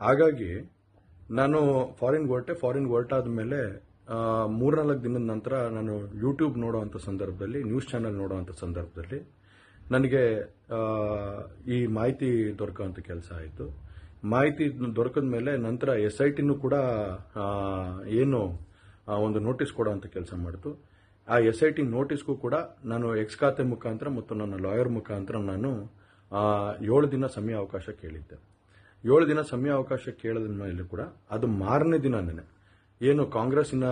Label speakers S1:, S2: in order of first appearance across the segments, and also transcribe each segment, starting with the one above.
S1: ಹಾಗಾಗಿ ನಾನು ಫಾರಿನ್ ಹೊರಟಾದ ಮೇಲೆ 3-4 ದಿನದ ನಂತರ ನಾನು ಯೂಟ್ಯೂಬ್ ನೋಡುವಂಥ ಸಂದರ್ಭದಲ್ಲಿ, ನ್ಯೂಸ್ ಚಾನೆಲ್ ನೋಡುವಂಥ ಸಂದರ್ಭದಲ್ಲಿ ನನಗೆ ಈ ಮಾಹಿತಿ ದೊರಕುವಂಥ ಕೆಲಸ ಆಯಿತು. ಮಾಹಿತಿ ದೊರಕಿದ ಮೇಲೆ ನಂತರ SITನೂ ಕೂಡ ಏನು ಒಂದು ನೋಟಿಸ್ ಕೊಡುವಂಥ ಕೆಲಸ ಮಾಡಿತು. ಆ SIT ನೋಟಿಸ್ಗೂ ಕೂಡ ನಾನು ಎಕ್ಸ್ ಖಾತೆ ಮುಖಾಂತರ ಮತ್ತು ನನ್ನ ಲಾಯರ್ ಮುಖಾಂತರ ನಾನು 7 ದಿನ ಸಮಯ ಅವಕಾಶ ಕೇಳಿದ್ದೆ. 7 ದಿನ ಸಮಯ ಅವಕಾಶ ಕೇಳಿದ ಮೇಲೆ ಕೂಡ ಅದು ಮಾರನೇ ದಿನನೇ ಏನು ಕಾಂಗ್ರೆಸ್ಸಿನ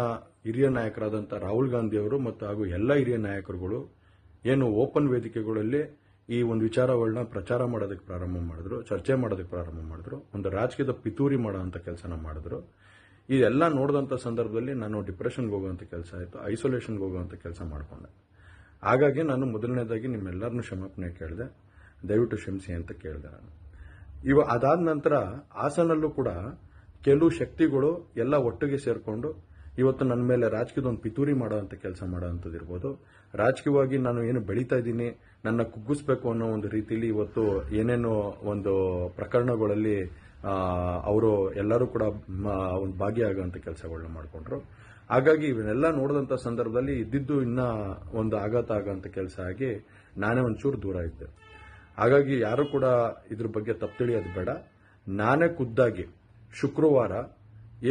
S1: ಹಿರಿಯ ನಾಯಕರಾದಂಥ ರಾಹುಲ್ ಗಾಂಧಿ ಅವರು ಮತ್ತು ಹಾಗೂ ಎಲ್ಲ ಹಿರಿಯ ನಾಯಕರುಗಳು ಏನು ಓಪನ್ ವೇದಿಕೆಗಳಲ್ಲಿ ಈ ಒಂದು ವಿಚಾರಗಳನ್ನ ಪ್ರಚಾರ ಮಾಡೋದಕ್ಕೆ ಪ್ರಾರಂಭ ಮಾಡಿದ್ರು, ಚರ್ಚೆ ಮಾಡೋದಕ್ಕೆ ಪ್ರಾರಂಭ ಮಾಡಿದ್ರು, ಒಂದು ರಾಜಕೀಯದ ಪಿತೂರಿ ಮಾಡೋಂಥ ಕೆಲಸನ ಮಾಡಿದ್ರು. ಇದೆಲ್ಲ ನೋಡಿದಂಥ ಸಂದರ್ಭದಲ್ಲಿ ನಾನು ಡಿಪ್ರೆಷನ್ಗೆ ಹೋಗುವಂಥ ಕೆಲಸ ಆಯಿತು, ಐಸೋಲೇಷನ್ಗೆ ಹೋಗುವಂಥ ಕೆಲಸ ಮಾಡಿಕೊಂಡೆ. ಹಾಗಾಗಿ ನಾನು ಮೊದಲನೇದಾಗಿ ನಿಮ್ಮೆಲ್ಲರನ್ನೂ ಕ್ಷಮಾಪಣೆ ಕೇಳಿದೆ, ದಯವಿಟ್ಟು ಕ್ಷಮಿಸಿ ಅಂತ ಕೇಳಿದೆ ನಾನು. ಅದಾದ ನಂತರ ಹಾಸನಲ್ಲೂ ಕೂಡ ಕೆಲವು ಶಕ್ತಿಗಳು ಎಲ್ಲ ಒಟ್ಟಿಗೆ ಸೇರಿಕೊಂಡು ಇವತ್ತು ನನ್ನ ಮೇಲೆ ರಾಜಕೀಯದ ಒಂದು ಪಿತೂರಿ ಮಾಡುವಂಥ ಕೆಲಸ ಮಾಡೋವಂಥದ್ದು ಇರ್ಬೋದು. ರಾಜಕೀಯವಾಗಿ ನಾನು ಏನು ಬೆಳೀತಾ ಇದ್ದೀನಿ, ನನ್ನ ಕುಗ್ಗಿಸ್ಬೇಕು ಅನ್ನೋ ಒಂದು ರೀತಿಯಲ್ಲಿ ಇವತ್ತು ಏನೇನೋ ಒಂದು ಪ್ರಕರಣಗಳಲ್ಲಿ ಅವರು ಎಲ್ಲರೂ ಕೂಡ ಒಂದು ಭಾಗಿಯಾಗುವಂಥ ಕೆಲಸಗಳನ್ನ ಮಾಡಿಕೊಂಡ್ರು. ಹಾಗಾಗಿ ಇವನ್ನೆಲ್ಲ ನೋಡಿದಂಥ ಸಂದರ್ಭದಲ್ಲಿ ಇದ್ದಿದ್ದು ಇನ್ನ ಒಂದು ಆಘಾತ ಆಗೋಂಥ ಕೆಲಸ ಆಗಿ ನಾನೇ ಒಂಚೂರು ದೂರ ಇದ್ದೆ. ಹಾಗಾಗಿ ಯಾರು ಕೂಡ ಇದ್ರ ಬಗ್ಗೆ ತಪ್ಪು ತಿಳಿಯೋದು ಬೇಡ. ನಾನೇ ಖುದ್ದಾಗಿ ಶುಕ್ರವಾರ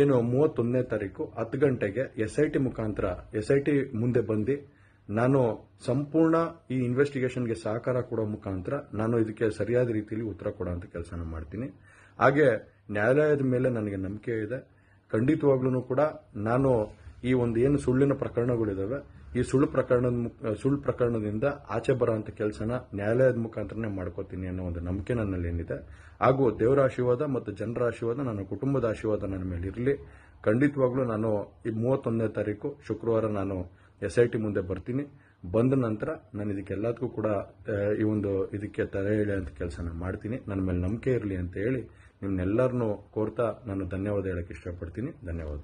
S1: ಏನು 31ನೇ ತಾರೀಕು 10 ಗಂಟೆಗೆ SIT ಮುಂದೆ ಬಂದು ನಾನು ಸಂಪೂರ್ಣ ಈ ಇನ್ವೆಸ್ಟಿಗೇಷನ್ಗೆ ಸಹಕಾರ ಕೊಡೋ ಮುಖಾಂತರ ನಾನು ಇದಕ್ಕೆ ಸರಿಯಾದ ರೀತಿಯಲ್ಲಿ ಉತ್ತರ ಕೊಡುವಂಥ ಕೆಲಸನ ಮಾಡ್ತೀನಿ. ಹಾಗೆ ನ್ಯಾಯಾಲಯದ ಮೇಲೆ ನನಗೆ ನಂಬಿಕೆ ಇದೆ. ಖಂಡಿತವಾಗ್ಲೂ ಕೂಡ ನಾನು ಈ ಒಂದು ಏನು ಸುಳ್ಳಿನ ಪ್ರಕರಣಗಳಿದಾವೆ, ಈ ಸುಳ್ಳು ಪ್ರಕರಣದಿಂದ ಆಚೆ ಬರೋಂಥ ಕೆಲಸನ ನ್ಯಾಯಾಲಯದ ಮುಖಾಂತರನೇ ಮಾಡ್ಕೋತೀನಿ ಅನ್ನೋ ಒಂದು ನಂಬಿಕೆ ನನ್ನಲ್ಲಿ ಏನಿದೆ. ಹಾಗೂ ದೇವರ ಆಶೀರ್ವಾದ ಮತ್ತು ಜನರ ಆಶೀರ್ವಾದ, ನನ್ನ ಕುಟುಂಬದ ಆಶೀರ್ವಾದ ನನ್ನ ಮೇಲೆ ಇರಲಿ. ಖಂಡಿತವಾಗ್ಲೂ ನಾನು ಈ 31ನೇ ತಾರೀಕು ಶುಕ್ರವಾರ ನಾನು SIT ಮುಂದೆ ಬರ್ತೀನಿ. ಬಂದ ನಂತರ ನಾನು ಇದಕ್ಕೆಲ್ಲದಕ್ಕೂ ಕೂಡ ಇದಕ್ಕೆ ತಲೆ ಎಳೆಯುವಂಥ ಕೆಲಸನ ಮಾಡ್ತೀನಿ. ನನ್ನ ಮೇಲೆ ನಂಬಿಕೆ ಇರಲಿ ಅಂತ ಹೇಳಿ ನಿಮ್ನೆಲ್ಲರನ್ನೂ ಕೋರ್ತಾ ನಾನು ಧನ್ಯವಾದ ಹೇಳಕ್ಕೆ ಇಷ್ಟಪಡ್ತೀನಿ. ಧನ್ಯವಾದ.